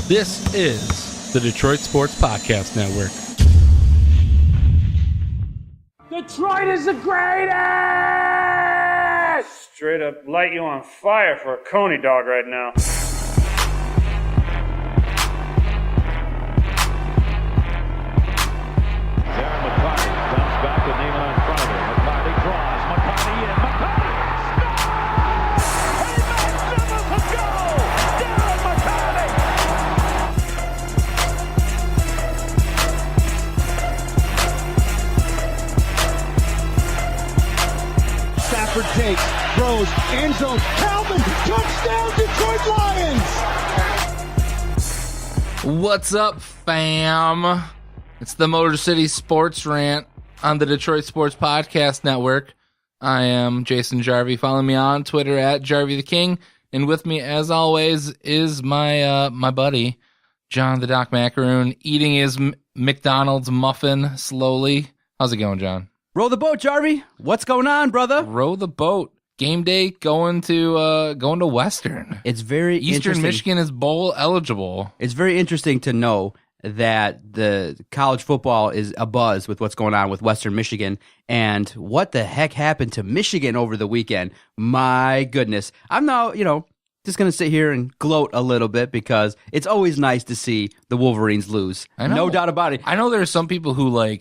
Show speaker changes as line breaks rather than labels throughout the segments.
This is the Detroit Sports Podcast Network.
Detroit is the greatest!
Straight up light you on fire for a coney dog right now.
Darren McCarty comes back to Nima in front of him. McCarty draws. McCarty in. McCarty scores! A magnificent goal! Darren McCarty!
Stafford takes, throws, end zone, Calvin, touchdown, Detroit Lions!
What's up, fam? It's the Motor City Sports Rant on the Detroit Sports Podcast Network. I am Jason Jarvie. Follow me on Twitter at Jarvie the King. And with me, as always, is my my buddy, John the Doc Macaroon, eating his McDonald's muffin slowly. How's it going, John?
Row the boat, Jarvie. What's going on, brother?
Row the boat. Game day going to Western.
It's very
Eastern
interesting.
Michigan is bowl eligible.
It's very interesting to know that the college football is abuzz with what's going on with Western Michigan and what the heck happened to Michigan over the weekend. My goodness. I'm now, just going to sit here and gloat a little bit because it's always nice to see the Wolverines lose.
I know.
No doubt about it.
I know there are some people who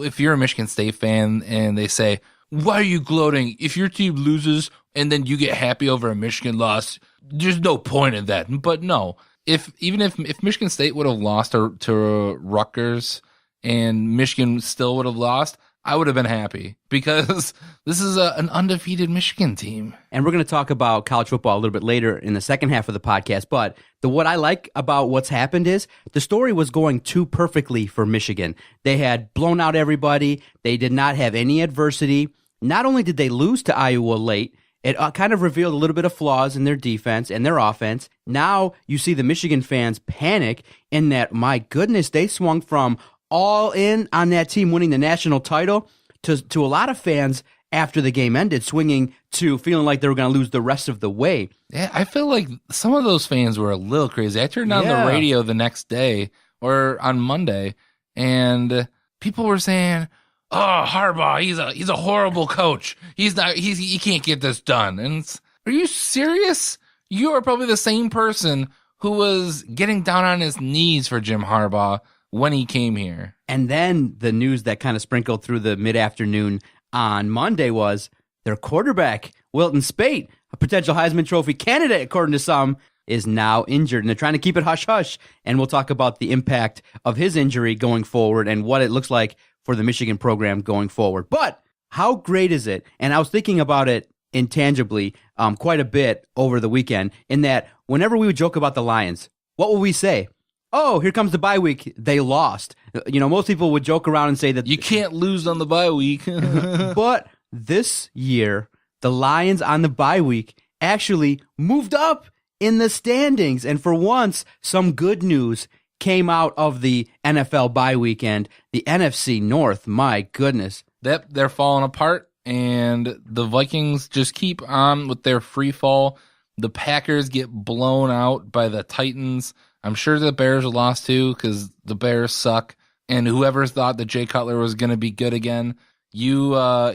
if you're a Michigan State fan and they say, why are you gloating? If your team loses and then you get happy over a Michigan loss, there's no point in that. But no, if Michigan State would have lost to Rutgers and Michigan still would have lost, I would have been happy because this is an undefeated Michigan team.
And we're going to talk about college football a little bit later in the second half of the podcast. But what I like about what's happened is the story was going too perfectly for Michigan. They had blown out everybody. They did not have any adversity. Not only did they lose to Iowa late, it kind of revealed a little bit of flaws in their defense and their offense. Now you see the Michigan fans panic in that, my goodness, they swung from all in on that team winning the national title to a lot of fans after the game ended, swinging to feeling like they were going to lose the rest of the way.
Yeah, I feel like some of those fans were a little crazy. I turned on the radio the next day or on Monday, and people were saying, "Oh, Harbaugh, he's a horrible coach. He can't get this done." And are you serious? You are probably the same person who was getting down on his knees for Jim Harbaugh when he came here.
And then the news that kind of sprinkled through the mid-afternoon on Monday was their quarterback, Wilton Speight, a potential Heisman Trophy candidate, according to some, is now injured. And they're trying to keep it hush-hush. And we'll talk about the impact of his injury going forward and what it looks like for the Michigan program going forward. But how great is it? And I was thinking about it intangibly quite a bit over the weekend in that whenever we would joke about the Lions, what would we say? Oh, here comes the bye week. They lost. Most people would joke around and say that
you can't lose on the bye week.
But this year, the Lions on the bye week actually moved up in the standings. And for once, some good news came out of the NFL bye weekend. The NFC North, my goodness.
They're falling apart, and the Vikings just keep on with their free fall. The Packers get blown out by the Titans. I'm sure the Bears are lost too because the Bears suck. And whoever thought that Jay Cutler was going to be good again, you're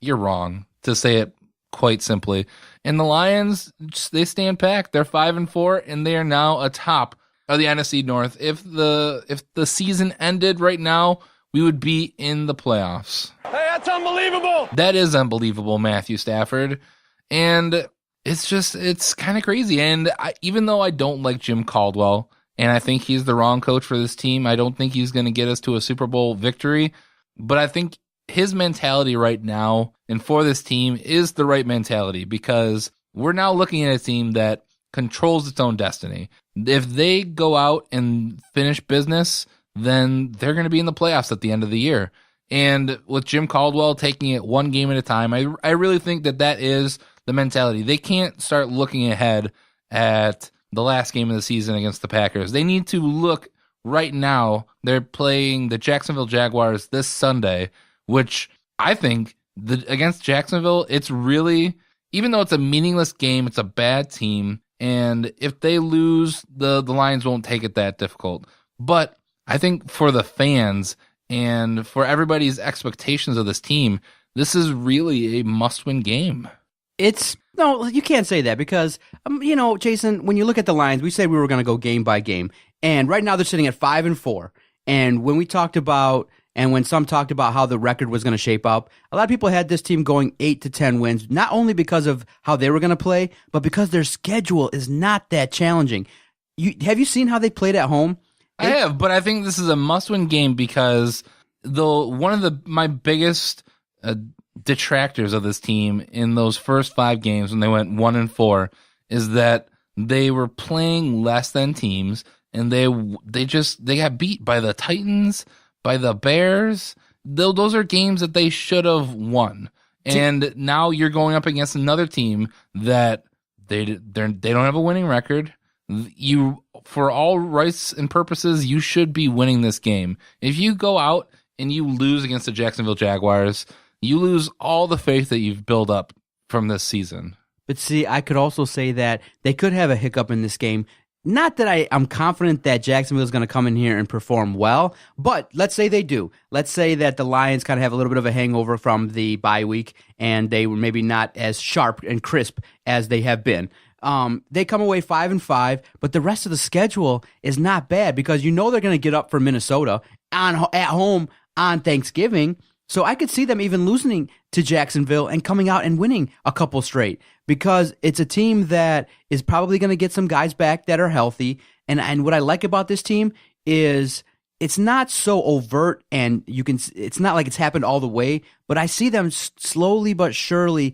wrong, to say it quite simply. And the Lions, they stand packed. They're 5-4, and they are now atop of the NFC North. If the season ended right now, we would be in the playoffs.
Hey, that's unbelievable!
That is unbelievable, Matthew Stafford. And it's kind of crazy. And even though I don't like Jim Caldwell, and I think he's the wrong coach for this team, I don't think he's going to get us to a Super Bowl victory. But I think his mentality right now and for this team is the right mentality because we're now looking at a team that controls its own destiny. If they go out and finish business, then they're going to be in the playoffs at the end of the year. And with Jim Caldwell taking it one game at a time, I really think that is the mentality. They can't start looking ahead at the last game of the season against the Packers. They need to look right now. They're playing the Jacksonville Jaguars this Sunday, which I think against Jacksonville, it's really, even though it's a meaningless game, it's a bad team. And if they lose, the Lions won't take it that difficult. But I think for the fans and for everybody's expectations of this team, this is really a must-win game.
No, you can't say that because, Jason, when you look at the Lions, we said we were going to go game by game. And right now they're sitting at 5-4. And when we talked about, and when some talked about how the record was going to shape up, a lot of people had this team going 8 to 10 wins, not only because of how they were going to play, but because their schedule is not that challenging. Have you seen how they played at home?
I have, but I think this is a must-win game because one of my biggest detractors of this team in those first 5 games when they went 1-4 is that they were playing less than teams, and they got beat by the Titans, by the Bears. Those are games that they should have won. And now you're going up against another team that they don't have a winning record. For all rights and purposes, you should be winning this game. If you go out and you lose against the Jacksonville Jaguars, you lose all the faith that you've built up from this season.
But see, I could also say that they could have a hiccup in this game. Not that I'm confident that Jacksonville is going to come in here and perform well, but let's say they do. Let's say that the Lions kind of have a little bit of a hangover from the bye week, and they were maybe not as sharp and crisp as they have been. They come away 5-5, but the rest of the schedule is not bad because they're going to get up for Minnesota at home on Thanksgiving. So I could see them even losing to Jacksonville and coming out and winning a couple straight because it's a team that is probably going to get some guys back that are healthy. And what I like about this team is it's not so overt and it's not like it's happened all the way, but I see them slowly but surely,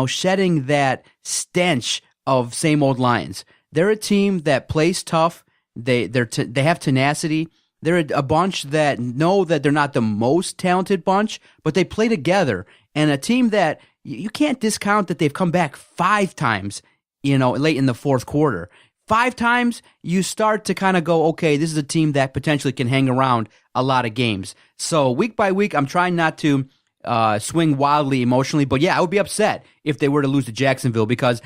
shedding that stench of same old Lions. They're a team that plays tough. They have tenacity. They're a bunch that know that they're not the most talented bunch, but they play together. And a team that you can't discount that they've come back 5 times, late in the fourth quarter. 5 times, you start to kind of go, okay, this is a team that potentially can hang around a lot of games. So week by week, I'm trying not to swing wildly emotionally, but yeah, I would be upset if they were to lose to Jacksonville because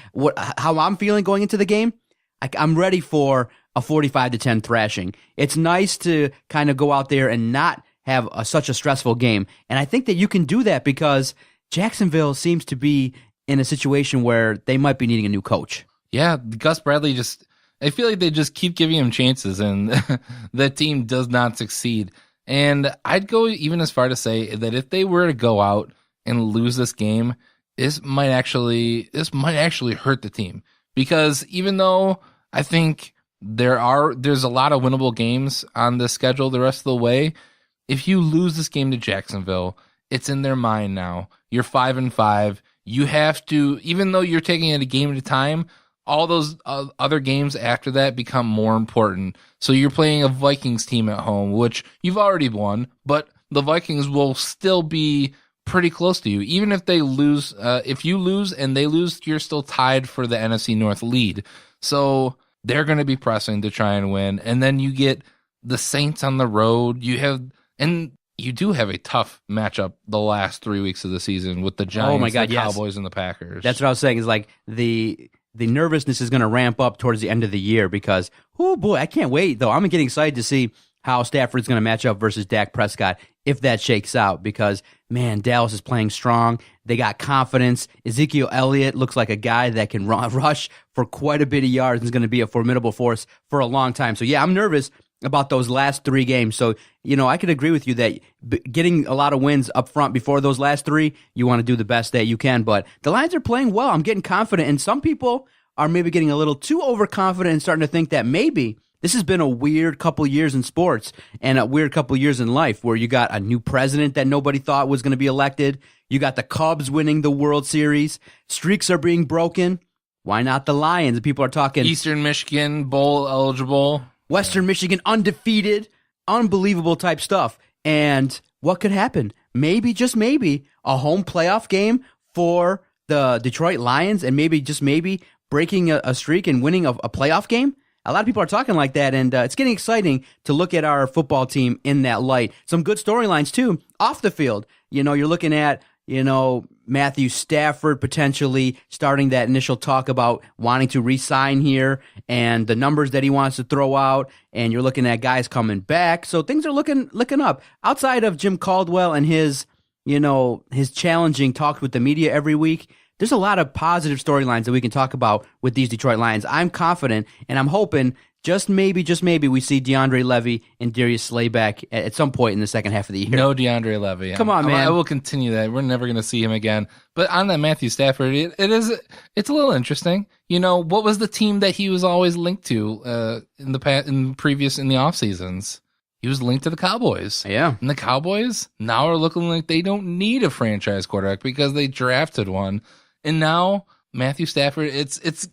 how I'm feeling going into the game, I'm ready for a 45-10 thrashing. It's nice to kind of go out there and not have such a stressful game. And I think that you can do that because Jacksonville seems to be in a situation where they might be needing a new coach.
Yeah, Gus Bradley I feel like they just keep giving him chances and that team does not succeed. And I'd go even as far to say that if they were to go out and lose this game, this might actually hurt the team. Because even though I think there's a lot of winnable games on the schedule the rest of the way, if you lose this game to Jacksonville, it's in their mind now. You're 5-5. You have to, even though you're taking it a game at a time, all those other games after that become more important. So you're playing a Vikings team at home, which you've already won, but the Vikings will still be pretty close to you. Even if they lose, if you lose and they lose, you're still tied for the NFC North lead. So they're going to be pressing to try and win. And then you get the Saints on the road. You do have a tough matchup the last 3 weeks of the season with the Giants, the Cowboys, and the Packers.
That's what I was saying is like the nervousness is going to ramp up towards the end of the year because, oh boy, I can't wait though. I'm getting excited to see how Stafford's going to match up versus Dak Prescott if that shakes out because, man, Dallas is playing strong. They got confidence. Ezekiel Elliott looks like a guy that can rush for quite a bit of yards and is going to be a formidable force for a long time. So, yeah, I'm nervous about those last 3 games. So, I could agree with you that getting a lot of wins up front before those last 3, you want to do the best that you can. But the Lions are playing well. I'm getting confident. And some people are maybe getting a little too overconfident and starting to think that maybe this has been a weird couple years in sports and a weird couple years in life where you got a new president that nobody thought was going to be elected. You got the Cubs winning the World Series. Streaks are being broken. Why not the Lions? People are talking
Eastern Michigan bowl eligible.
Western Michigan undefeated, unbelievable type stuff. And what could happen? Maybe, just maybe, a home playoff game for the Detroit Lions and maybe, just maybe, breaking a streak and winning a playoff game? A lot of people are talking like that, and it's getting exciting to look at our football team in that light. Some good storylines, too, off the field. You're looking at, Matthew Stafford potentially starting that initial talk about wanting to re-sign here and the numbers that he wants to throw out, and you're looking at guys coming back. So things are looking up. Outside of Jim Caldwell and his challenging talk with the media every week, there's a lot of positive storylines that we can talk about with these Detroit Lions. I'm confident, and I'm hoping just maybe we see DeAndre Levy and Darius Slay back at some point in the second half of the year.
No DeAndre Levy.
Come on, man.
I will continue that. We're never going to see him again. But on that Matthew Stafford, it's a little interesting. What was the team that he was always linked to in the off seasons? He was linked to the Cowboys.
Yeah.
And the Cowboys now are looking like they don't need a franchise quarterback because they drafted one. And now Matthew Stafford,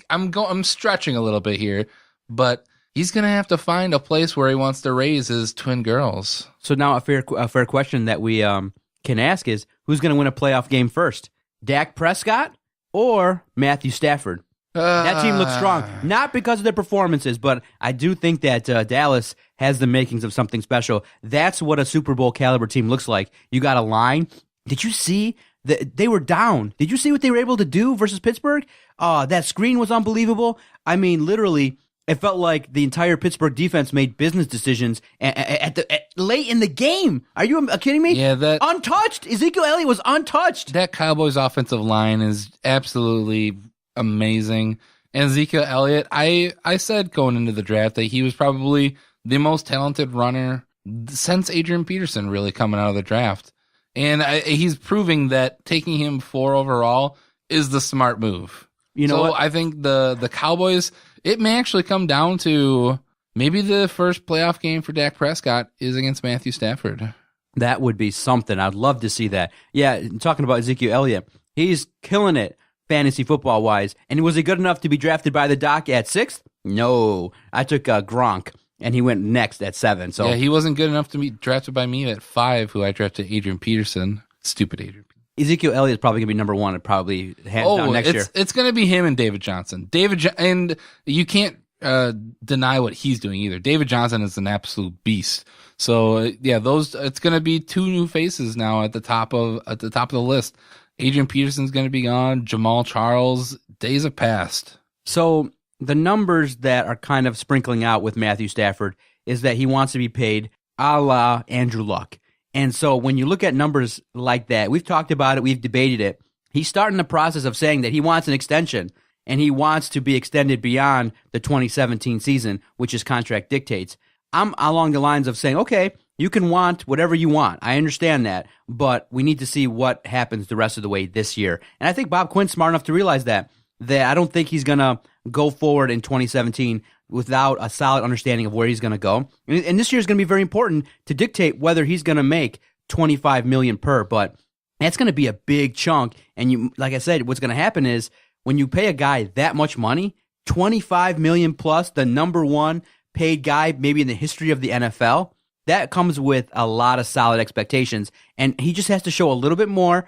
I'm stretching a little bit here, but he's going to have to find a place where he wants to raise his twin girls.
So now a fair question that we can ask is, who's going to win a playoff game first? Dak Prescott or Matthew Stafford? That team looks strong, not because of their performances, but I do think that Dallas has the makings of something special. That's what a Super Bowl caliber team looks like. You got a line. Did you see that they were down? Did you see what they were able to do versus Pittsburgh? That screen was unbelievable. I mean, literally, it felt like the entire Pittsburgh defense made business decisions at late in the game. Are you kidding me?
Yeah,
untouched. Ezekiel Elliott was untouched.
That Cowboys offensive line is absolutely amazing. And Ezekiel Elliott, I said going into the draft that he was probably the most talented runner since Adrian Peterson really coming out of the draft. And he's proving that taking him 4 overall is the smart move. I think the Cowboys, it may actually come down to maybe the first playoff game for Dak Prescott is against Matthew Stafford.
That would be something. I'd love to see that. Yeah, talking about Ezekiel Elliott, he's killing it fantasy football wise. And was he good enough to be drafted by the doc at 6th? No. I took Gronk, and he went next at 7. So
yeah, he wasn't good enough to be drafted by me at 5, who I drafted Adrian Peterson. Stupid Adrian.
Ezekiel Elliott's probably going to be number 1 and probably hands down next year.
It's going to be him and David Johnson. And you can't deny what he's doing either. David Johnson is an absolute beast. So it's going to be 2 new faces now at the top of the list. Adrian Peterson's going to be gone. Jamal Charles, days have passed.
So the numbers that are kind of sprinkling out with Matthew Stafford is that he wants to be paid a la Andrew Luck. And so when you look at numbers like that, we've talked about it, we've debated it. He's starting the process of saying that he wants an extension, and he wants to be extended beyond the 2017 season, which his contract dictates. I'm along the lines of saying, okay, you can want whatever you want. I understand that, but we need to see what happens the rest of the way this year. And I think Bob Quinn's smart enough to realize that I don't think he's going to go forward in 2017 without a solid understanding of where he's going to go. And this year is going to be very important to dictate whether he's going to make $25 million per, but that's going to be a big chunk. And like I said, what's going to happen is when you pay a guy that much money, $25 million plus, the number 1 paid guy maybe in the history of the NFL, that comes with a lot of solid expectations. And he just has to show a little bit more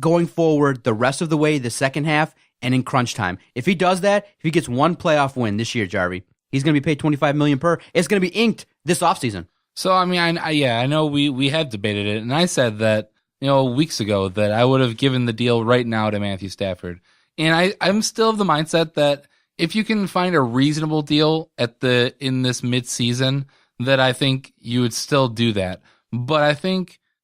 going forward the rest of the way, the second half, and in crunch time. If he does that, if he gets 1 playoff win this year, Jarvie, he's going to be paid $25 million per. It's going to be inked this offseason.
So, I mean, I know we have debated it, and I said that, weeks ago that I would have given the deal right now to Matthew Stafford. And I'm still of the mindset that if you can find a reasonable deal in this midseason, that I think you would still do that. But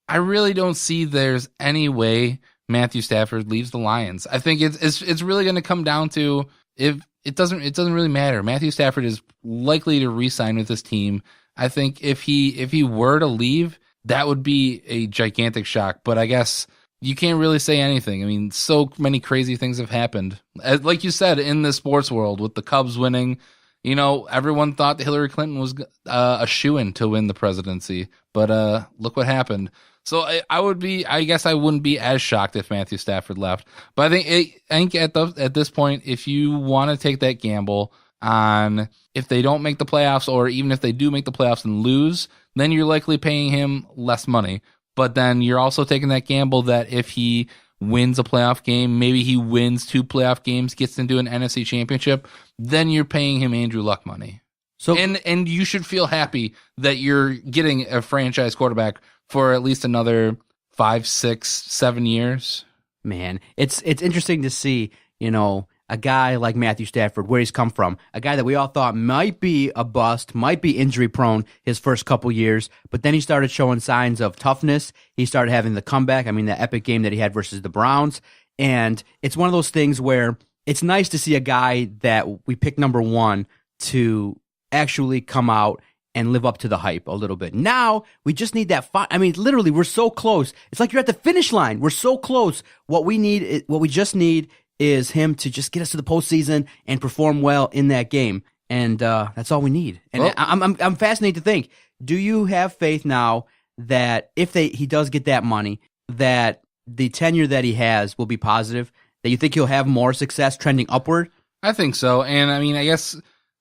I really don't see there's any way Matthew Stafford leaves the Lions. I think it's really going to come down to if it doesn't really matter. Matthew Stafford is likely to re-sign with this team. I think if he were to leave, that would be a gigantic shock. But I guess you can't really say anything. I mean, so many crazy things have happened. Like you said, in the sports world, with the Cubs winning, everyone thought that Hillary Clinton was a shoo-in to win the presidency. But look what happened. So I guess I wouldn't be as shocked if Matthew Stafford left. But I think at this point, if you want to take that gamble on if they don't make the playoffs, or even if they do make the playoffs and lose, then you're likely paying him less money. But then you're also taking that gamble that if he wins a playoff game, maybe he wins 2 playoff games, gets into an NFC championship, then you're paying him Andrew Luck money. So and you should feel happy that you're getting a franchise quarterback for at least another 5, 6, 7 years.
Man, it's interesting to see, a guy like Matthew Stafford, where he's come from, a guy that we all thought might be a bust, might be injury prone his first couple years, but then he started showing signs of toughness. He started having the comeback. I mean, the epic game that he had versus the Browns. And it's one of those things where it's nice to see a guy that we picked number 1 to actually come out and live up to the hype a little bit. Now, we just need that. Literally, we're so close. It's like you're at the finish line. We're so close. What we just need is him to just get us to the postseason and perform well in that game. And that's all we need. And
well,
I'm fascinated to think, do you have faith now that if he does get that money, that the tenure that he has will be positive, that you think he'll have more success trending upward?
I think so. And I guess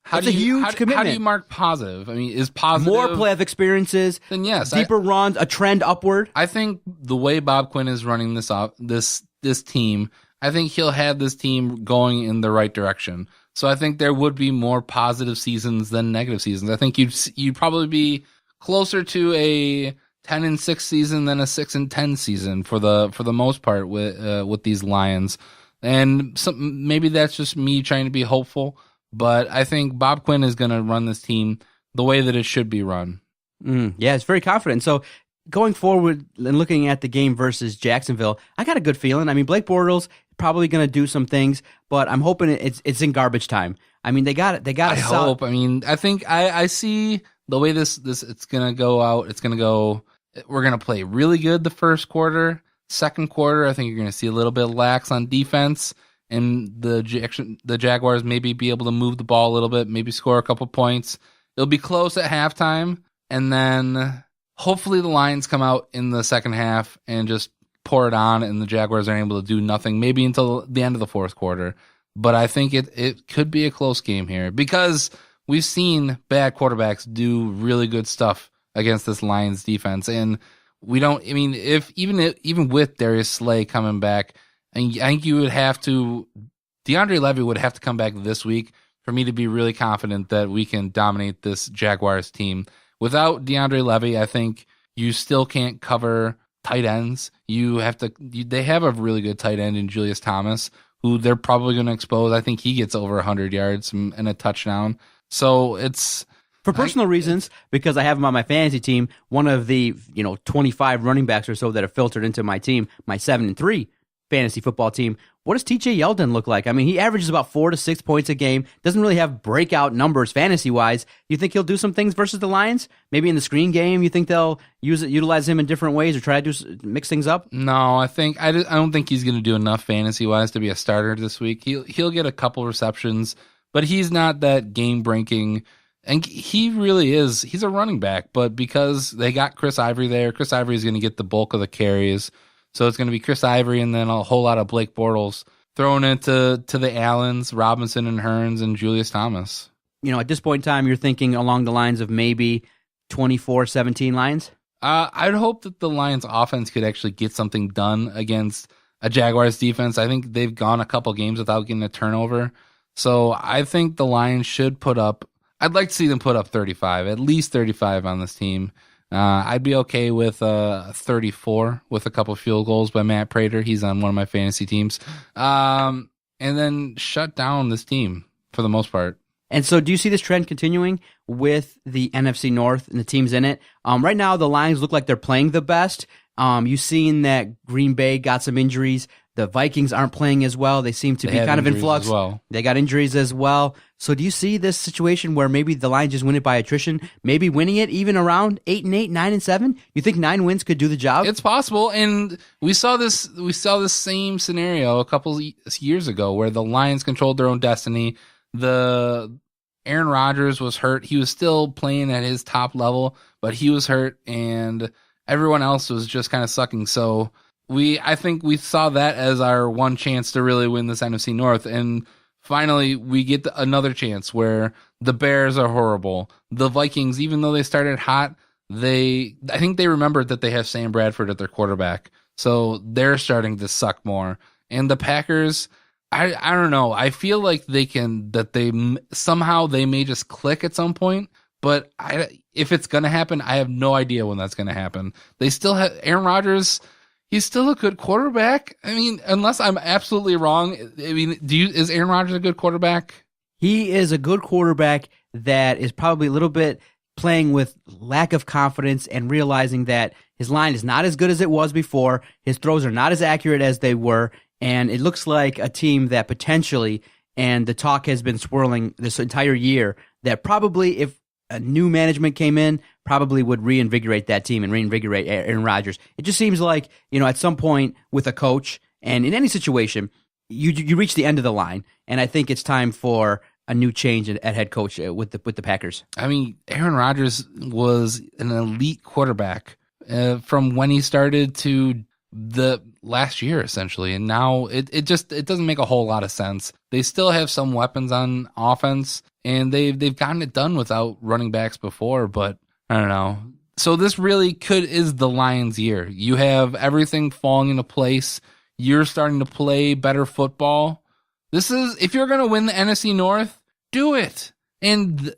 how do you mark positive? Is positive
more playoff experiences?
Then yes,
deeper runs, a trend upward.
I think the way Bob Quinn is running this team, I think he'll have this team going in the right direction. So I think there would be more positive seasons than negative seasons. I think you'd probably be closer to a 10-6 season than a 6-10 season for the most part with these Lions. And maybe that's just me trying to be hopeful, but I think Bob Quinn is going to run this team the way that it should be run.
Yeah, it's very confident. So going forward and looking at the game versus Jacksonville, I got a good feeling. Blake Bortles probably going to do some things, but I'm hoping it's in garbage time. They got
I hope. I think I see the way this it's going to go out. It's going to go. We're going to play really good the first quarter. Second quarter, I think you're going to see a little bit lax on defense, and the Jaguars maybe be able to move the ball a little bit, maybe score a couple points. It'll be close at halftime, and then hopefully the Lions come out in the second half and just pour it on, and the Jaguars are able to do nothing, maybe until the end of the fourth quarter. But I think it could be a close game here because we've seen bad quarterbacks do really good stuff against this Lions defense, and we don't. Even with Darius Slay coming back, and I think DeAndre Levy would have to come back this week for me to be really confident that we can dominate this Jaguars team. Without DeAndre Levy, I think you still can't cover tight ends. They have a really good tight end in Julius Thomas, who they're probably going to expose. I think he gets over 100 yards and a touchdown. So it's
for personal reasons, because I have him on my fantasy team, one of the 25 running backs or so that have filtered into my team, my 7-3 fantasy football team. What does TJ Yeldon look like? He averages about 4 to 6 points a game, doesn't really have breakout numbers fantasy-wise. You think he'll do some things versus the Lions? Maybe in the screen game, you think they'll utilize him in different ways or try to mix things up?
No, I don't think he's going to do enough fantasy-wise to be a starter this week. He'll get a couple receptions, but he's not that game-breaking. And he really is. He's a running back, but because they got Chris Ivory there, Chris Ivory is going to get the bulk of the carries. So it's going to be Chris Ivory and then a whole lot of Blake Bortles thrown into the Allens, Robinson and Hearns, and Julius Thomas.
At this point in time, you're thinking along the lines of maybe 24-17 Lions?
I'd hope that the Lions offense could actually get something done against a Jaguars defense. I think they've gone a couple games without getting a turnover. So I think the Lions should I'd like to see them put up 35, at least 35 on this team. I'd be okay with 34 with a couple field goals by Matt Prater. He's on one of my fantasy teams. And then shut down this team for the most part.
And so do you see this trend continuing with the NFC North and the teams in it? Right now, the Lions look like they're playing the best. You've seen that Green Bay got some injuries. The Vikings aren't playing as well. They seem to be kind of in flux.
Well.
They got injuries as well. So do you see this situation where maybe the Lions just win it by attrition, maybe winning it even around 8-8, 9-7? You think 9 wins could do the job?
It's possible, and we saw this same scenario a couple years ago where the Lions controlled their own destiny. The Aaron Rodgers was hurt. He was still playing at his top level, but he was hurt, and everyone else was just kind of sucking. So I think we saw that as our one chance to really win this NFC North, and finally we get another chance where the Bears are horrible. The Vikings, even though they started hot, I think they remembered that they have Sam Bradford at their quarterback, so they're starting to suck more. And the Packers, I don't know. I feel like they somehow may just click at some point, but if it's going to happen, I have no idea when that's going to happen. They still have Aaron Rodgers. He's still a good quarterback. I mean, unless I'm absolutely wrong. I mean, is Aaron Rodgers a good quarterback?
He is a good quarterback that is probably a little bit playing with lack of confidence and realizing that his line is not as good as it was before. His throws are not as accurate as they were. And it looks like a team that potentially, and the talk has been swirling this entire year, that probably if a new management came in, probably would reinvigorate that team and reinvigorate Aaron Rodgers. It just seems like, at some point with a coach and in any situation, you reach the end of the line. And I think it's time for a new change at head coach with the Packers.
I mean, Aaron Rodgers was an elite quarterback from when he started to the last year, essentially. And now it doesn't make a whole lot of sense. They still have some weapons on offense, and they've gotten it done without running backs before, but I don't know. So this really is the Lions' year. You have everything falling into place. You're starting to play better football. If you're going to win the NFC North, do it. And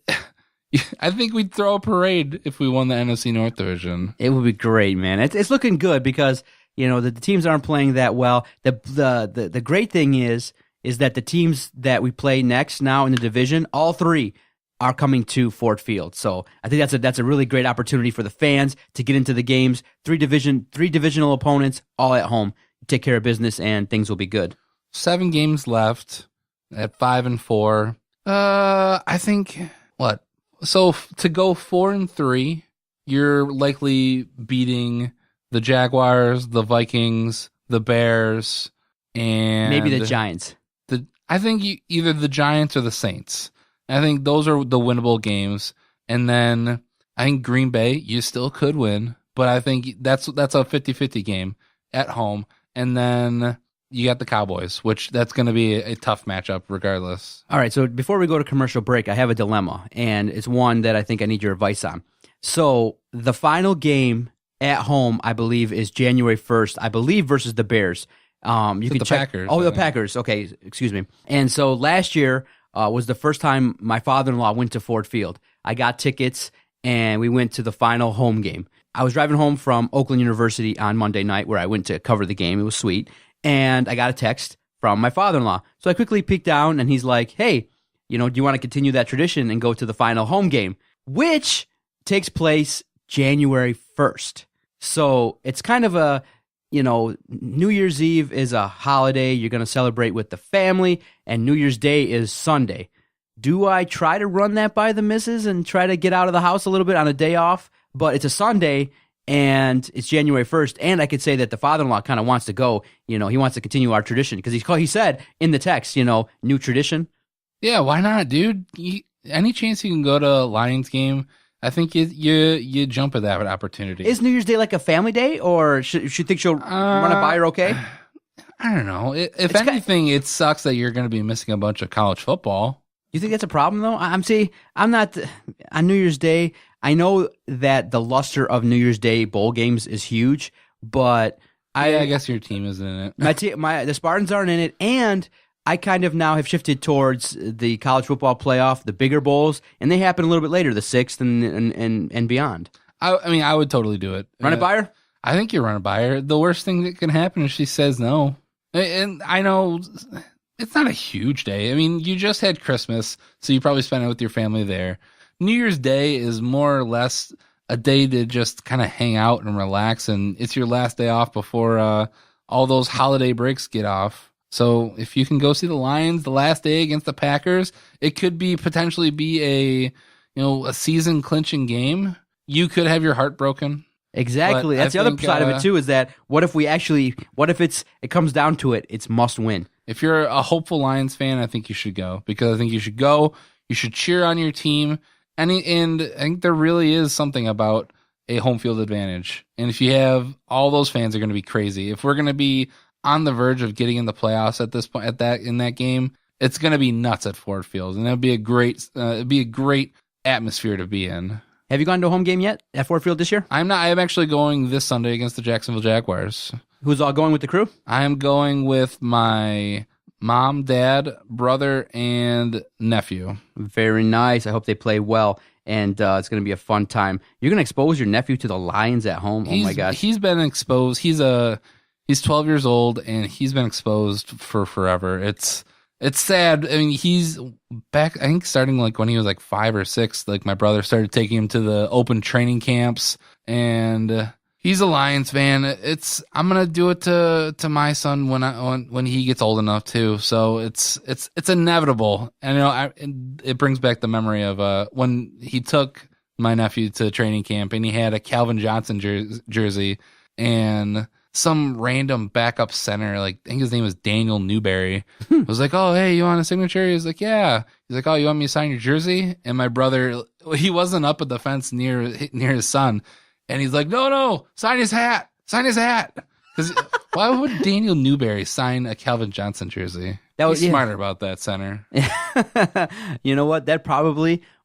I think we'd throw a parade if we won the NFC North division.
It would be great, man. It's looking good because the teams aren't playing that well. The great thing is that the teams that we play next now in the division, all three are coming to Ford Field. So I think that's a really great opportunity for the fans to get into the games. Three divisional opponents all at home. Take care of business and things will be good.
7 games left at 5-4. I think what? So to go 4-3, you're likely beating the Jaguars, the Vikings, the Bears, and
maybe the Giants.
I think either the Giants or the Saints. I think those are the winnable games. And then I think Green Bay, you still could win, but I think that's a 50-50 game at home. And then you got the Cowboys, which that's going to be a tough matchup regardless.
All right, so before we go to commercial break, I have a dilemma, and it's one that I think I need your advice on. So the final game at home, I believe, is January 1st, I believe, versus the Bears. You can check.
Packers.
Oh, the Packers. Okay, excuse me. And so last year was the first time my father-in-law went to Ford Field. I got tickets, and we went to the final home game. I was driving home from Oakland University on Monday night where I went to cover the game. It was sweet. And I got a text from my father-in-law. So I quickly peeked down, and he's like, hey, do you want to continue that tradition and go to the final home game, which takes place January 1st. So it's kind of a, New Year's Eve is a holiday. You're going to celebrate with the family, and New Year's Day is Sunday. Do I try to run that by the missus and try to get out of the house a little bit on a day off? But it's a Sunday, and it's January 1st, and I could say that the father-in-law kind of wants to go. He wants to continue our tradition because he said in the text, new tradition.
Yeah, why not, dude? Any chance you can go to a Lions game, I think you jump at that opportunity.
Is New Year's Day like a family day, or should she think she'll run it by her okay?
I don't know. If anything, it sucks that you're going to be missing a bunch of college football.
You think that's a problem, though? I'm not on New Year's Day. I know that the luster of New Year's Day bowl games is huge, but
I guess your team isn't in it.
The Spartans aren't in it, and I kind of now have shifted towards the college football playoff, the bigger bowls, and they happen a little bit later, the 6th and beyond.
I would totally do it.
Run it by her?
I think you run it by her. The worst thing that can happen is she says no. And I know it's not a huge day. I mean, you just had Christmas, so you probably spent it with your family there. New Year's Day is more or less a day to just kind of hang out and relax, and it's your last day off before all those holiday breaks get off. So if you can go see the Lions the last day against the Packers, it could potentially be a season clinching game. You could have your heart broken.
Exactly. That's the other side of it too, is that what if it comes down to it, it's must win.
If you're a hopeful Lions fan, I think you should go, because I think you should go. You should cheer on your team. And I think there really is something about a home field advantage. And if you have all those fans are going to be crazy. If we're going to be on the verge of getting in the playoffs at this point, in that game, it's going to be nuts at Ford Field, and it'd be a great atmosphere to be in.
Have you gone to a home game yet at Ford Field this year?
I'm not. I'm actually going this Sunday against the Jacksonville Jaguars.
Who's all going with the crew?
I am going with my mom, dad, brother, and nephew.
Very nice. I hope they play well, and it's going to be a fun time. You're going to expose your nephew to the Lions at home? Oh my gosh.
He's been exposed. He's a He's 12 years old, and he's been exposed for forever. It's sad. I mean, he's back, I think, starting like when he was like 5 or 6. Like, my brother started taking him to the open training camps, and he's a Lions fan. I'm gonna do it to my son when he gets old enough too. So it's inevitable. And it brings back the memory of when he took my nephew to training camp, and he had a Calvin Johnson jersey, and some random backup center, like I think his name was Daniel Newberry, was like, "Oh, hey, you want a signature?" He's like, "Yeah." He's like, "Oh, you want me to sign your jersey?" And my brother, he wasn't up at the fence near his son, and he's like, "No, sign his hat, Because why would Daniel Newberry sign a Calvin Johnson jersey? He's smarter about that center.
You know what? That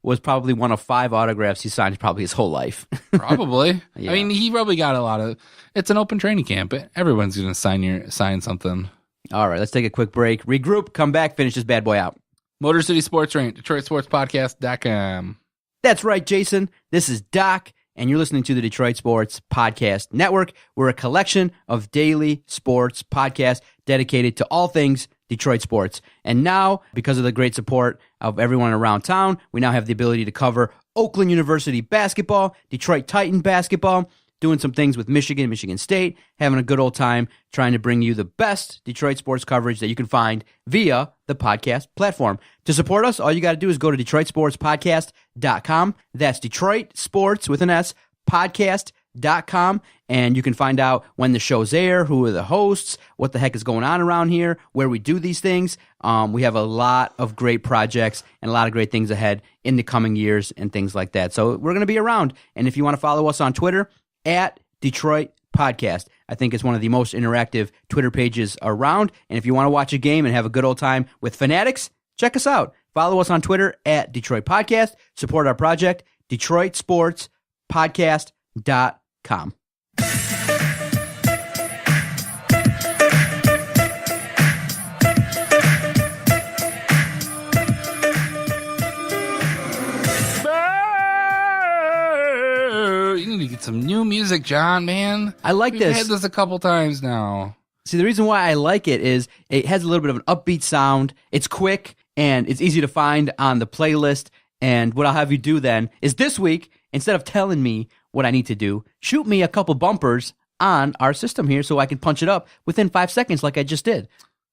was probably one of 5 autographs he signed probably his whole life.
Probably.
Yeah.
I mean, he probably got a lot of. It's an open training camp. Everyone's going to sign something.
All right, let's take a quick break, regroup, come back, finish this bad boy out.
Motor City Sports Rant, DetroitSportsPodcast.com.
That's right, Jason. This is Doc, and you're listening to the Detroit Sports Podcast Network. We're a collection of daily sports podcasts dedicated to all things Detroit sports. And now, because of the great support of everyone around town, we now have the ability to cover Oakland University basketball, Detroit Titan basketball, doing some things with Michigan, Michigan State, having a good old time trying to bring you the best Detroit sports coverage that you can find via the podcast platform. To support us, all you got to do is go to DetroitSportsPodcast.com. That's Detroit Sports with an S, podcast.com, and you can find out when the shows air, who are the hosts, what the heck is going on around here, where we do these things. We have a lot of great projects and a lot of great things ahead in the coming years and things like that. So we're going to be around. And if you want to follow us on Twitter, at Detroit Podcast. I think it's one of the most interactive Twitter pages around. And if you want to watch a game and have a good old time with fanatics, check us out. Follow us on Twitter at Detroit Podcast. Support our project, DetroitSportsPodcast.com.
You need to get some new music, John, man.
I like
We've
this.
had this a couple times now.
See, the reason why I like it is it has a little bit of an upbeat sound. It's quick, and it's easy to find on the playlist. And what I'll have you do then is this week, instead of telling me what I need to do, shoot me a couple bumpers on our system here so I can punch it up within 5 seconds like I just did.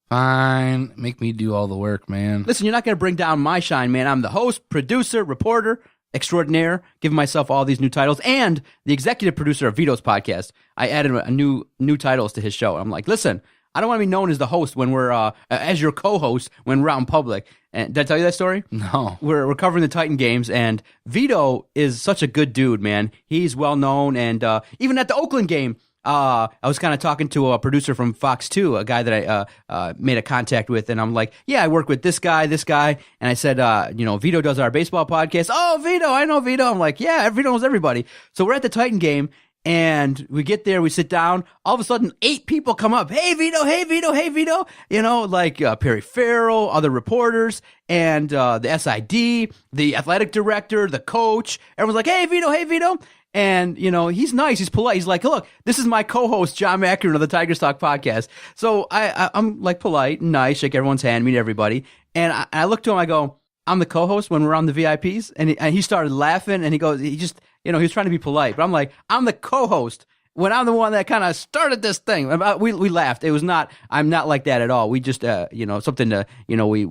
Fine. Make me do all the work, man.
Listen, you're not going to bring down my shine, man. I'm the host, producer, reporter extraordinaire, giving myself all these new titles, and the executive producer of Vito's podcast. I added a new titles to his show. I'm like, listen, I don't want to be known as the host when we're as your co-host when we're out in public. And did I tell you that story?
No.
We're covering the Titan games, and Vito is such a good dude, man. He's well known, and even at the Oakland game, I was kind of talking to a producer from Fox 2, a guy that I made a contact with, and I'm like, yeah, I work with this guy, and I said, Vito does our baseball podcast. Oh, Vito, I know Vito. I'm like, yeah, Vito knows everybody. So we're at the Titan game, and we get there, we sit down. All of a sudden, 8 people come up. Hey, Vito, hey, Vito, hey, Vito. You know, like Perry Farrell, other reporters, and the SID, the athletic director, the coach. Everyone's like, hey, Vito, hey, Vito. And, he's nice. He's polite. He's like, look, this is my co-host, John Macaron of the Tiger Stock podcast. So I'm like polite and nice, shake everyone's hand, meet everybody. And I look to him, I go, I'm the co-host when we're on the VIPs. And he started laughing, and he goes, he was trying to be polite. But I'm like, I'm the co-host when I'm the one that kind of started this thing. We laughed. I'm not like that at all. We just, something to, we,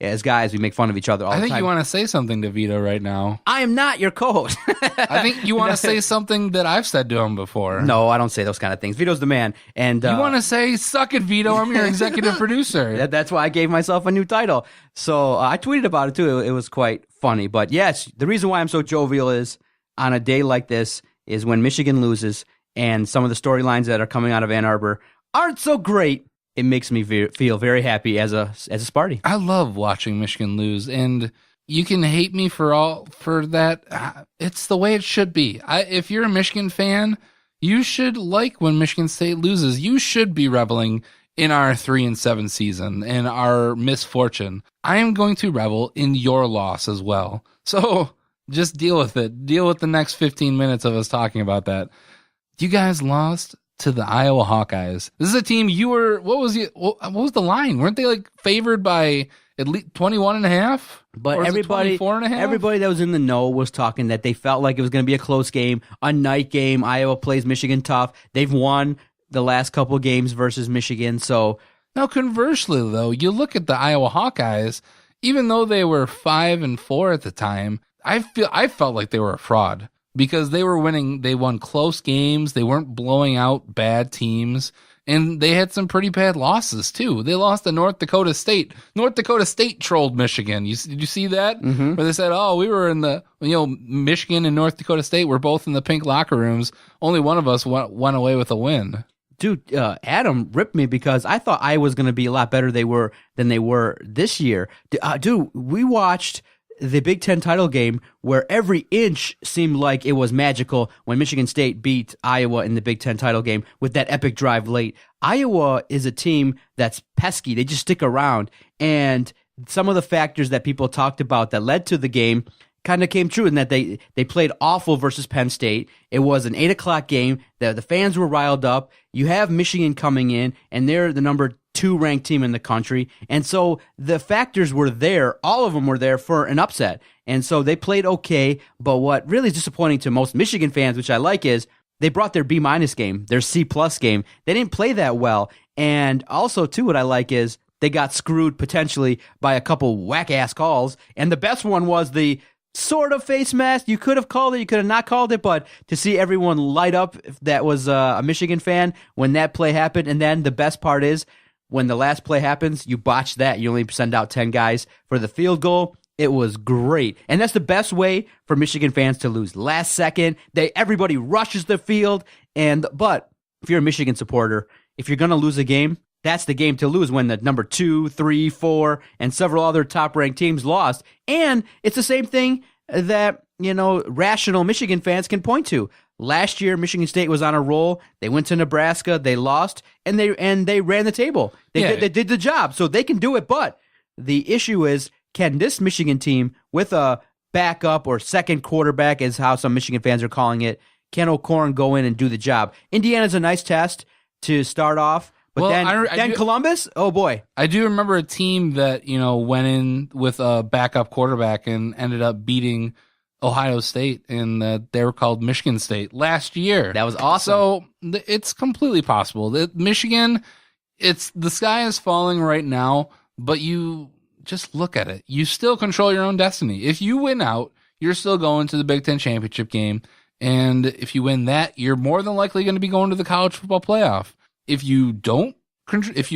as guys, we make fun of each other all the time.
I think you want to say something to Vito right now.
I am not your co-host.
I think you want to say something that I've said to him before.
No, I don't say those kind of things. Vito's the man. And
you want to say, suck it, Vito. I'm your executive producer.
That's why I gave myself a new title. So I tweeted about it, too. It was quite funny. But yes, the reason why I'm so jovial is on a day like this is when Michigan loses and some of the storylines that are coming out of Ann Arbor aren't so great. It makes me feel very happy as a Sparty.
I love watching Michigan lose, and you can hate me for that. It's the way it should be. If you're a Michigan fan, you should like when Michigan State loses. You should be reveling in our 3-7 season and our misfortune. I am going to revel in your loss as well. So just deal with it. Deal with the next 15 minutes of us talking about that. You guys lost to the Iowa Hawkeyes. This is a team what was the line? Weren't they like favored by at least 21.5?
But everybody that was in the know was talking that they felt like it was going to be a close game, a night game. Iowa plays Michigan tough. They've won the last couple games versus Michigan. So
now conversely though, you look at the Iowa Hawkeyes, even though they were 5-4 at the time, I felt like they were a fraud. Because they were winning, they won close games, they weren't blowing out bad teams, and they had some pretty bad losses too. They lost to North Dakota State. North Dakota State trolled Michigan. Did you see that? Mm-hmm. Where they said, "Oh, we were in the Michigan and North Dakota State were both in the pink locker rooms. Only one of us went away with a win."
Dude, Adam ripped me because I thought I was going to be a lot better than they were this year. Dude, we watched the Big Ten title game where every inch seemed like it was magical when Michigan State beat Iowa in the Big Ten title game with that epic drive late. Iowa is a team that's pesky. They just stick around. And some of the factors that people talked about that led to the game kind of came true in that they played awful versus Penn State. It was an 8 o'clock game. The fans were riled up. You have Michigan coming in, and they're the number 2 ranked team in the country. And so the factors were there. All of them were there for an upset. And so they played okay. But what really is disappointing to most Michigan fans, which I like, is they brought their B- game, their C+ game. They didn't play that well. And also, too, what I like is they got screwed potentially by a couple whack-ass calls. And the best one was the sort of face mask. You could have called it, you could have not called it, but to see everyone light up that was a Michigan fan when that play happened. And then the best part is, when the last play happens, you botch that. You only send out 10 guys for the field goal. It was great. And that's the best way for Michigan fans to lose. Last second, everybody rushes the field. But if you're a Michigan supporter, if you're going to lose a game, that's the game to lose when the number 2, 3, 4, and several other top-ranked teams lost. And it's the same thing that, rational Michigan fans can point to. Last year, Michigan State was on a roll. They went to Nebraska. They lost, and they ran the table. They did the job, so they can do it. But the issue is, can this Michigan team, with a backup or second quarterback, is how some Michigan fans are calling it, can O'Korn go in and do the job? Indiana's a nice test to start off. But then Columbus, oh boy.
I do remember a team that, went in with a backup quarterback and ended up beating Ohio State, and they were called Michigan State last year.
That was awesome.
So it's completely possible. Michigan, the sky is falling right now, but you just look at it. You still control your own destiny. If you win out, you're still going to the Big Ten championship game. And if you win that, you're more than likely going to be going to the college football playoff. If you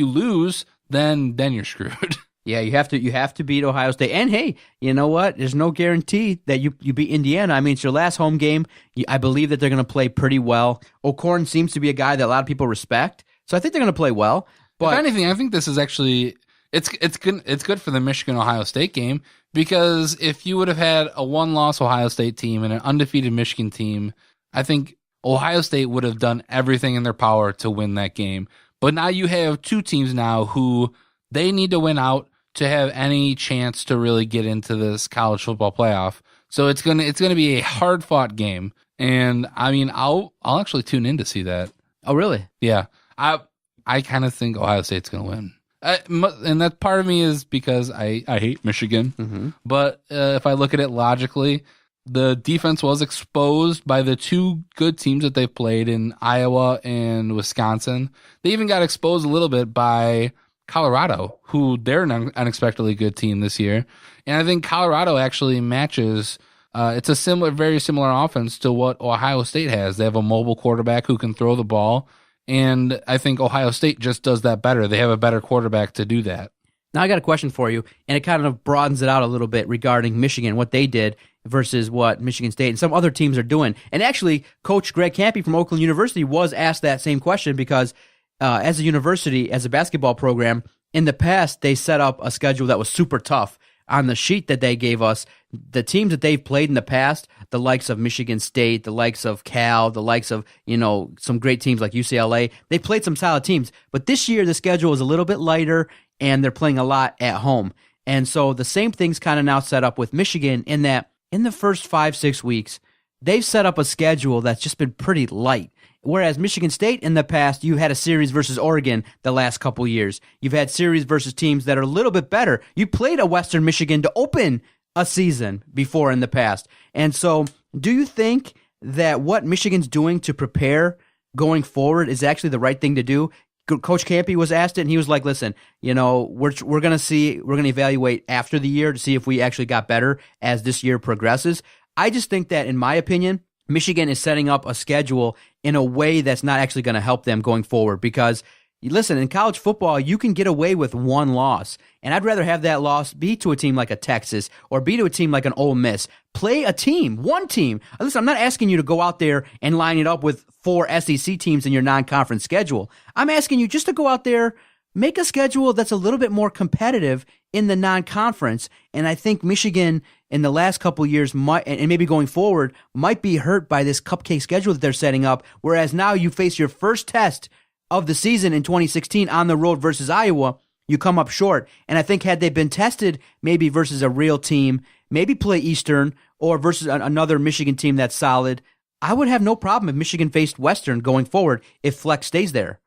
lose, then you're screwed.
Yeah, you have to beat Ohio State. And hey, you know what? There's no guarantee that you beat Indiana. I mean, it's your last home game. I believe that they're going to play pretty well. O'Korn seems to be a guy that a lot of people respect, so I think they're going to play well. But
if anything, I think this is actually it's good for the Michigan-Ohio State game, because if you would have had a 1-loss Ohio State team and an undefeated Michigan team, I think Ohio State would have done everything in their power to win that game. But now you have 2 teams now who they need to win out to have any chance to really get into this college football playoff. So it's gonna be a hard fought game, and I mean I'll actually tune in to see that.
Oh really?
Yeah, I kind of think Ohio State's gonna win, and that part of me is because I hate Michigan. Mm-hmm. But if I look at it logically, the defense was exposed by the 2 good teams that they've played in Iowa and Wisconsin. They even got exposed a little bit by Colorado, who they're an unexpectedly good team this year. And I think Colorado actually matches, it's a very similar offense to what Ohio State has. They have a mobile quarterback who can throw the ball, and I think Ohio State just does that better. They have a better quarterback to do that.
Now I got a question for you, and it kind of broadens it out a little bit regarding Michigan, what they did versus what Michigan State and some other teams are doing. And actually, Coach Greg Kampe from Oakland University was asked that same question because as a university, as a basketball program, in the past, they set up a schedule that was super tough. On the sheet that they gave us, the teams that they've played in the past, the likes of Michigan State, the likes of Cal, the likes of, some great teams like UCLA, they played some solid teams. But this year, the schedule is a little bit lighter, and they're playing a lot at home. And so the same thing's kind of now set up with Michigan in that in the first 5-6 weeks, they've set up a schedule that's just been pretty light. Whereas Michigan State in the past, you had a series versus Oregon the last couple years. You've had series versus teams that are a little bit better. You played a Western Michigan to open a season before in the past. And so do you think that what Michigan's doing to prepare going forward is actually the right thing to do? Coach Campy was asked it, and he was like, listen, we're going to evaluate after the year to see if we actually got better as this year progresses. I just think that, in my opinion, Michigan is setting up a schedule in a way that's not actually going to help them going forward because, listen, in college football, you can get away with one loss, and I'd rather have that loss be to a team like a Texas or be to a team like an Ole Miss. Play a team, one team. Listen, I'm not asking you to go out there and line it up with 4 SEC teams in your non-conference schedule. I'm asking you just to go out there, make a schedule that's a little bit more competitive in the non-conference, and I think Michigan in the last couple of years might, and maybe going forward, might be hurt by this cupcake schedule that they're setting up, whereas now you face your first test of the season in 2016 on the road versus Iowa, you come up short. And I think had they been tested maybe versus a real team, maybe play Eastern or versus another Michigan team that's solid, I would have no problem if Michigan faced Western going forward if Flex stays there.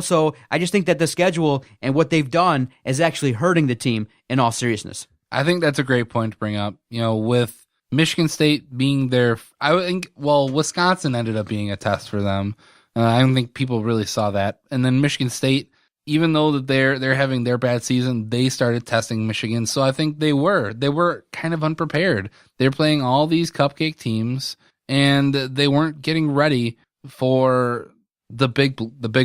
So I just think that the schedule and what they've done is actually hurting the team in all seriousness.
I think that's a great point to bring up. With Michigan State being there, I think, Wisconsin ended up being a test for them. I don't think people really saw that. And then Michigan State, even though that they're having their bad season, they started testing Michigan. So I think they were kind of unprepared. They're playing all these cupcake teams, and they weren't getting ready for the big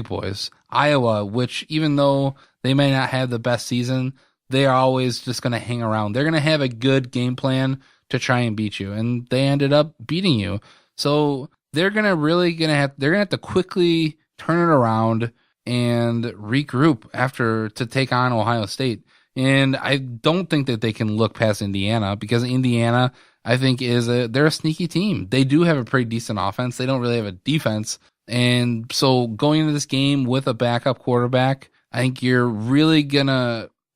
boys. Iowa, which even though they may not have the best season, they are always just going to hang around. They're going to have a good game plan to try and beat you, and they ended up beating you. So they're going to have to quickly turn it around and regroup to take on Ohio State. And I don't think that they can look past Indiana, because Indiana, I think, they're a sneaky team. They do have a pretty decent offense. They don't really have a defense. And so going into this game with a backup quarterback, I think you're really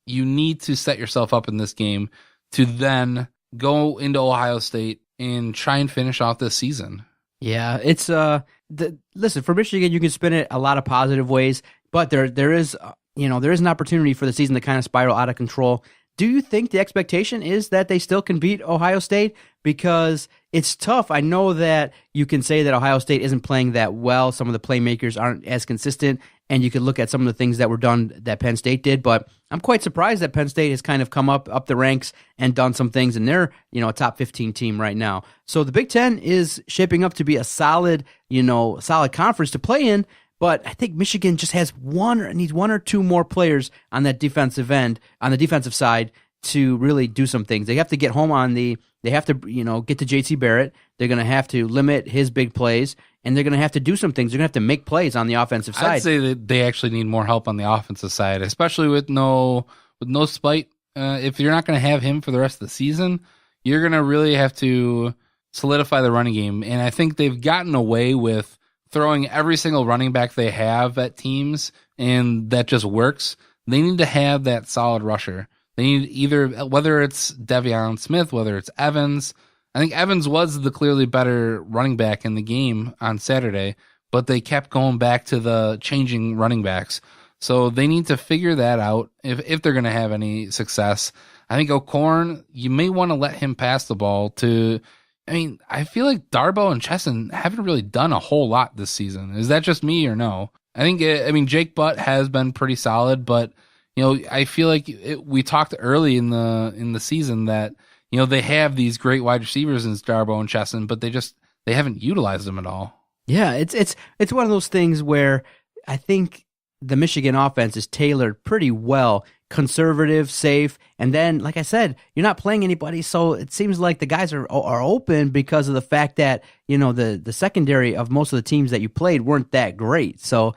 you need to set yourself up in this game to then go into Ohio State and try and finish off this season.
Yeah, it's listen, for Michigan, you can spin it a lot of positive ways, but there is an opportunity for the season to kind of spiral out of control. Do you think the expectation is that they still can beat Ohio State? Because it's tough. I know that you can say that Ohio State isn't playing that well. Some of the playmakers aren't as consistent, and you could look at some of the things that were done that Penn State did, but I'm quite surprised that Penn State has kind of come up the ranks and done some things, and they're, a top 15 team right now. So the Big Ten is shaping up to be a solid conference to play in, but I think Michigan just needs one or two more players on that defensive end, on the defensive side, to really do some things. They have to get home they have to, get to JT Barrett. They're going to have to limit his big plays, and they're going to have to do some things. They're going to have to make plays on the offensive side.
I'd say that they actually need more help on the offensive side, especially with no Spite. If you're not going to have him for the rest of the season, you're going to really have to solidify the running game. And I think they've gotten away with throwing every single running back they have at teams, and that just works. They need to have that solid rusher. They need either, whether it's De'Veon Smith, whether it's Evans. I think Evans was the clearly better running back in the game on Saturday, but they kept going back to the changing running backs. So they need to figure that out if they're going to have any success. I think O'Korn, you may want to let him pass the ball I feel like Darboh and Chesson haven't really done a whole lot this season. Is that just me or no? I think, Jake Butt has been pretty solid, but I feel like we talked early in the season that, they have these great wide receivers in Darboh and Chesson, but they haven't utilized them at all.
Yeah, it's one of those things where I think the Michigan offense is tailored pretty well, conservative, safe, and then, like I said, you're not playing anybody, so it seems like the guys are open because of the fact that, the secondary of most of the teams that you played weren't that great. So,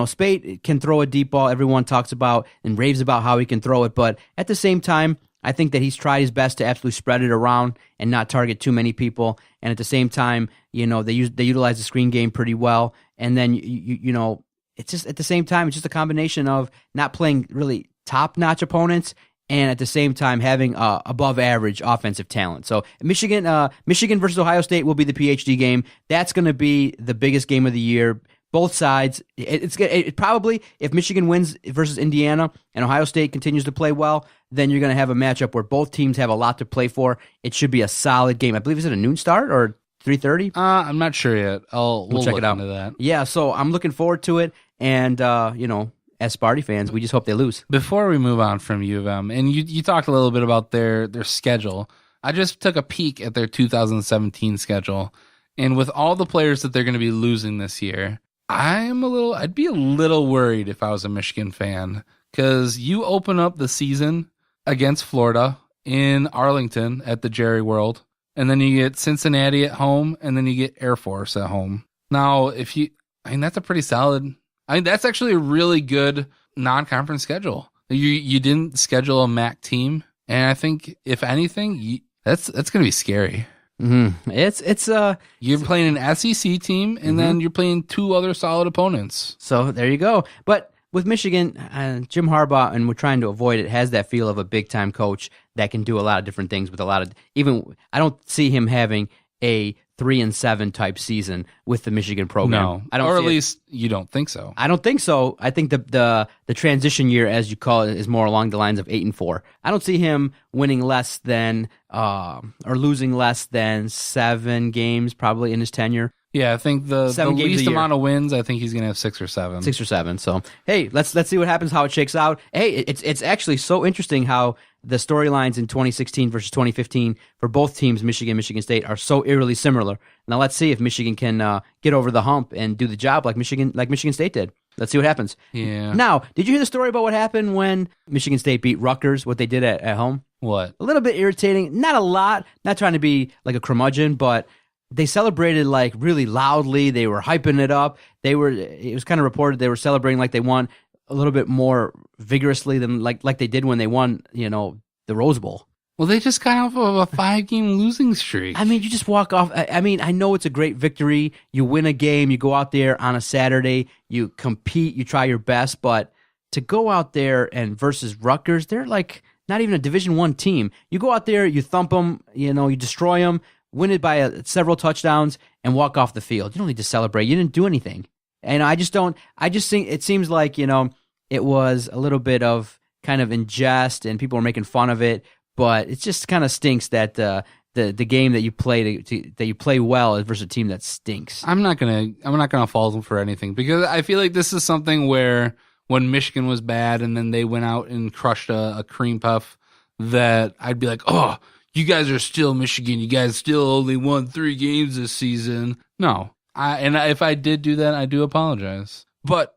Spate can throw a deep ball. Everyone talks about and raves about how he can throw it, but at the same time, I think that he's tried his best to absolutely spread it around and not target too many people. And at the same time, they utilize the screen game pretty well. And then it's just at the same time, it's just a combination of not playing really top-notch opponents and at the same time having above-average offensive talent. So Michigan versus Ohio State will be the PhD game. That's going to be the biggest game of the year. both sides. It probably, if Michigan wins versus Indiana and Ohio State continues to play well, then you're going to have a matchup where both teams have a lot to play for. It should be a solid game. I believe, is it a noon start or 3:30?
I'm not sure yet. We'll
check
look
it out.
into that.
Yeah, so I'm looking forward to it. And, as Sparty fans, we just hope they lose.
Before we move on from U of M, and you talked a little bit about their schedule. I just took a peek at their 2017 schedule, and with all the players that they're going to be losing this year, I'd be a little worried if I was a Michigan fan, because you open up the season against Florida in Arlington at the Jerry World, and then you get Cincinnati at home, and then you get Air Force at home. Now, that's a pretty solid. That's actually a really good non-conference schedule. You didn't schedule a MAC team, and I think if anything, that's going to be scary.
Mm-hmm. It's
you're playing an SEC team, and then you're playing two other solid opponents.
So there you go. But with Michigan, Jim Harbaugh, and we're trying to avoid it, has that feel of a big time coach that can do a lot of different things with a lot of. Even I don't see him having a 3-7 type season with the Michigan program.
No,
I don't.
Or at least you don't think so.
I don't think so. I think the transition year, as you call it, is more along the lines of 8-4. I don't see him winning less than or losing less than 7 games probably in his tenure.
Yeah, I think the least amount of wins, I think he's going to have 6 or 7.
6 or 7. So, hey, let's see what happens, how it shakes out. Hey, it's actually so interesting how the storylines in 2016 versus 2015 for both teams, Michigan State, are so eerily similar. Now, let's see if Michigan can get over the hump and do the job like Michigan State did. Let's see what happens.
Yeah.
Now, did you hear the story about what happened when Michigan State beat Rutgers, what they did at home?
What?
A little bit irritating. Not a lot. Not trying to be like a curmudgeon, but they celebrated like really loudly. They were hyping it up. It was kind of reported they were celebrating like they won a little bit more vigorously than like they did when they won, the Rose Bowl.
Well, they just got off of a 5-game losing streak.
I mean, you just walk off. I mean, I know it's a great victory. You win a game. You go out there on a Saturday. You compete. You try your best. But to go out there and versus Rutgers, they're like not even a Division I team. You go out there, you thump them, you destroy them, win it by several touchdowns, and walk off the field. You don't need to celebrate. You didn't do anything. And I just think it seems like, it was a little bit of kind of in jest and people were making fun of it, but it just kind of stinks that the game that you play that you play well is versus a team that stinks.
I'm not gonna fault them for anything, because I feel like this is something where when Michigan was bad and then they went out and crushed a cream puff, that I'd be like, oh, you guys are still Michigan. You guys still only won 3 games this season. No. If I did do that, I do apologize. But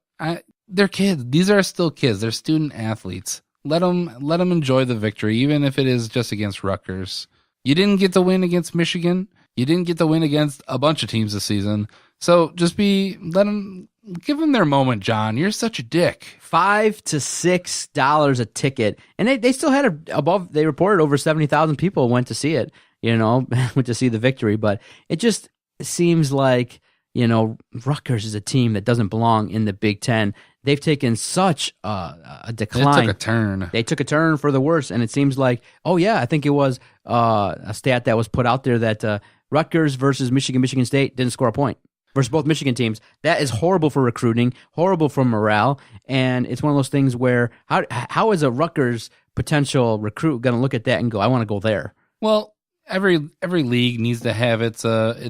they're kids. These are still kids. They're student athletes. Let them enjoy the victory, even if it is just against Rutgers. You didn't get to win against Michigan. You didn't get to win against a bunch of teams this season. So just give them their moment, John. You're such a dick.
$5 to $6 a ticket, and they still had they reported over 70,000 people went to see it. Went to see the victory, but it just seems like Rutgers is a team that doesn't belong in the Big Ten. They've taken such a decline.
They took a turn.
They took a turn for the worse, and it seems like, I think it was a stat that was put out there that Rutgers versus Michigan State didn't score a point versus both Michigan teams. That is horrible for recruiting, horrible for morale, and it's one of those things where how is a Rutgers potential recruit going to look at that and go, I want to go there?
Well, every league needs to have its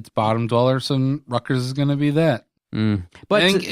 bottom dweller, so Rutgers is going to be that.
But
I think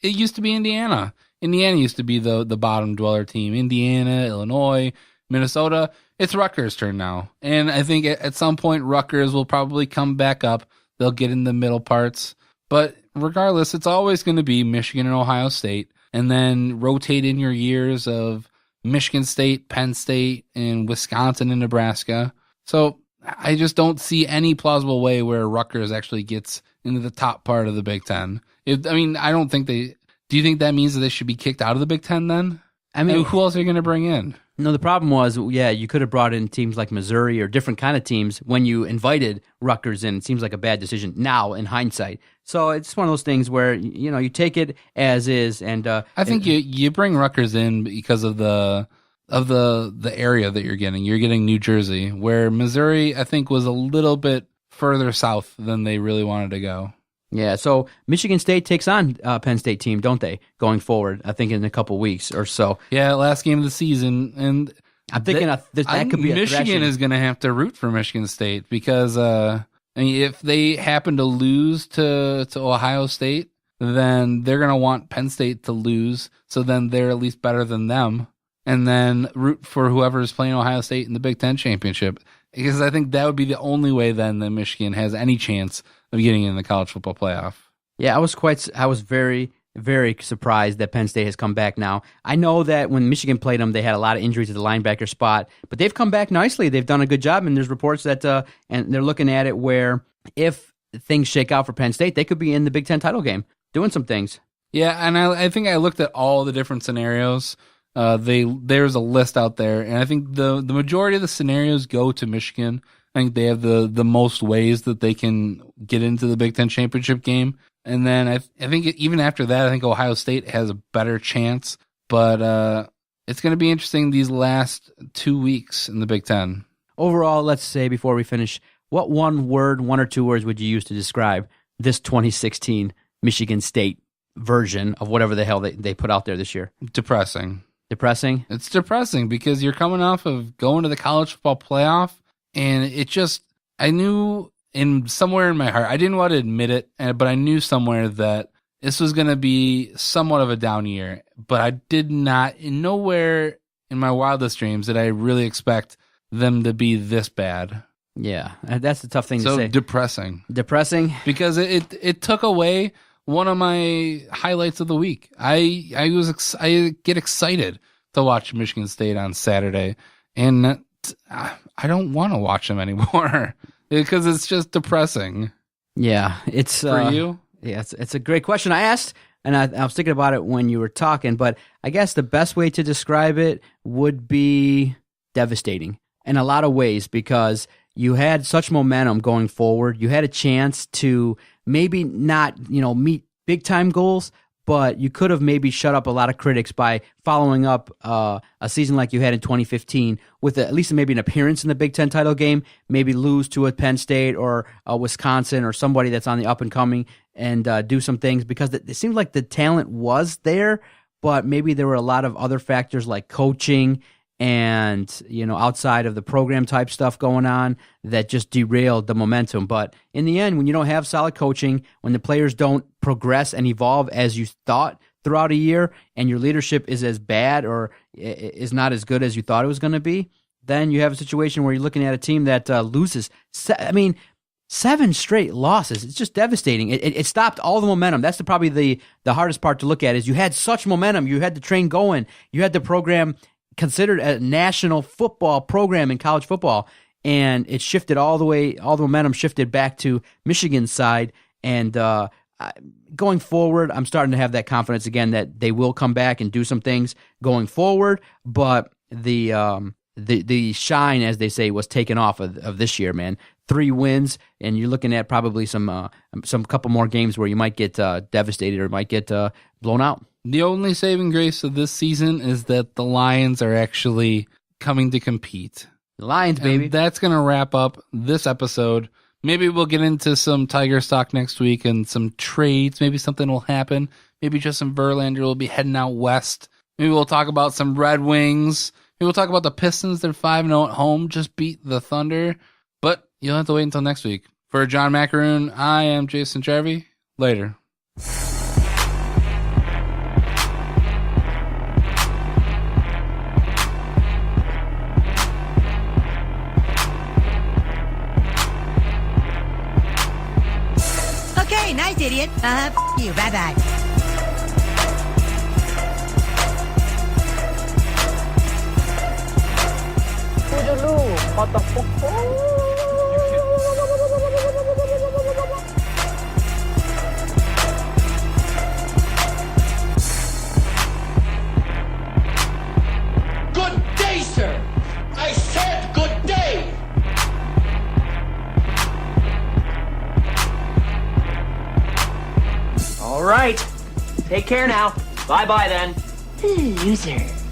it used to be Indiana. Indiana used to be the bottom dweller team. Indiana, Illinois, Minnesota. It's Rutgers' turn now. And I think at some point Rutgers will probably come back up. They'll get in the middle parts. But regardless, it's always going to be Michigan and Ohio State. And then rotate in your years of Michigan State, Penn State, and Wisconsin and Nebraska. So I just don't see any plausible way where Rutgers actually gets into the top part of the Big Ten. I don't think they. Do you think that means that they should be kicked out of the Big Ten then? I mean, who else are you going to bring in?
No, the problem was, you could have brought in teams like Missouri or different kind of teams when you invited Rutgers in. It seems like a bad decision now in hindsight. So it's one of those things where you take it as is, and
I think you bring Rutgers in because of the area that you're getting. You're getting New Jersey, where Missouri I think was a little bit further south than they really wanted to go.
Yeah, so Michigan State takes on Penn State team, don't they, going forward, I think in a couple weeks or so.
Yeah, last game of the season. And
I'm thinking that could be a
Michigan
thrashing.
is going to have to root for Michigan State because if they happen to lose to Ohio State, then they're going to want Penn State to lose, so then they're at least better than them, and then root for whoever is playing Ohio State in the Big Ten championship, because I think that would be the only way then that Michigan has any chance of getting in the college football playoff.
Yeah, I was very, very surprised that Penn State has come back now. I know that when Michigan played them, they had a lot of injuries at the linebacker spot, but they've come back nicely. They've done a good job, and there's reports that, and they're looking at it where if things shake out for Penn State, they could be in the Big Ten title game, doing some things.
Yeah, and I think I looked at all the different scenarios. There's a list out there, and I think the majority of the scenarios go to Michigan. I think they have the most ways that they can get into the Big Ten championship game. And then I think even after that, I think Ohio State has a better chance. But it's going to be interesting these last 2 weeks in the Big Ten. Overall,
let's say before we finish, what one or two words would you use to describe this 2016 Michigan State version of whatever the hell they put out there this year?
Depressing.
Depressing?
It's depressing because you're coming off of going to the college football playoff. And it just, I knew somewhere in my heart, I didn't want to admit it, but I knew somewhere that this was going to be somewhat of a down year. But I did not, nowhere in my wildest dreams did I really expect them to be this bad.
Yeah, that's the tough thing to say.
Depressing.
Depressing?
Because it took away one of my highlights of the week. I get excited to watch Michigan State on Saturday, and I don't want to watch them anymore because it's just depressing.
Yeah, it's
for you.
Yeah, it's a great question. I asked, and I was thinking about it when you were talking, but I guess the best way to describe it would be devastating in a lot of ways because you had such momentum going forward. You had a chance to maybe not, meet big time goals, but you could have maybe shut up a lot of critics by following up a season like you had in 2015 with at least maybe an appearance in the Big Ten title game, maybe lose to a Penn State or a Wisconsin or somebody that's on the up and coming and do some things because it seemed like the talent was there, but maybe there were a lot of other factors like coaching and, outside of the program type stuff going on that just derailed the momentum. But in the end, when you don't have solid coaching, when the players don't progress and evolve as you thought throughout a year, and your leadership is as bad or is not as good as you thought it was going to be, then you have a situation where you're looking at a team that loses. 7 straight losses. It's just devastating. It stopped all the momentum. That's probably the hardest part to look at is you had such momentum. You had the train going. You had the program considered a national football program in college football, and it shifted all the momentum shifted back to Michigan's side, and going forward, I'm starting to have that confidence again that they will come back and do some things going forward, but the shine, as they say, was taken off of this year, man. 3 wins, and you're looking at probably some couple more games where you might get devastated or might get blown out.
The only saving grace of this season is that the Lions are actually coming to compete.
The Lions, baby.
And that's going to wrap up this episode. Maybe we'll get into some Tigers talk next week and some trades. Maybe something will happen. Maybe Justin Verlander will be heading out west. Maybe we'll talk about some Red Wings. Maybe we'll talk about the Pistons. They're 5-0 at home. Just beat the Thunder. But you'll have to wait until next week. For John Macaroon, I am Jason Jarvie. Later.
Okay, nice idiot. You. Bye-bye.
Good day, sir. I said good day.
All right. Take care now. Bye-bye then.
Loser.